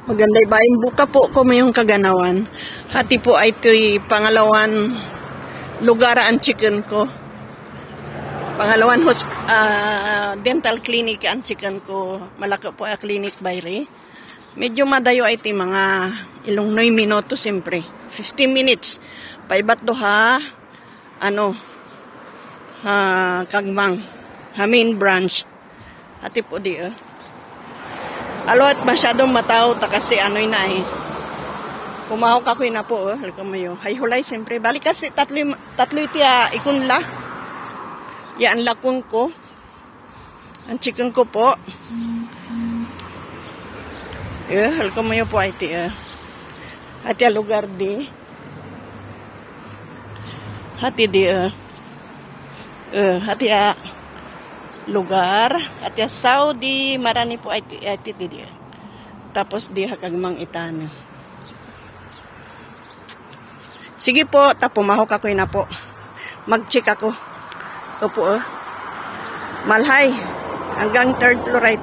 Maganday bayan buka po ko mayong kaganawan. Hati po ay ito'y pangalawan lugar ang chicken ko. Pangalawan dental clinic ang chicken ko. Malaka po ang clinic bayri. Medyo madayo ay iti mga ilong 9 minuto siyempre. 15 minutes. Paibat do ha kagmang ha main branch. Hati po di alot masyadong mataw ta kasi ano'y na pumahok ako na po halika mayo hay hulay siyempre balik kasi tatlo iti ikunla yan lakon ko ang chicken ko po halika mayo po ay iti hati lugar di hati di hati lugar at ya Saudi marani po ay di tapos di hakagmang itano. Sige po, tapumahok ako na po. Mag-check ako. Ito po malhay hanggang 3rd floor ay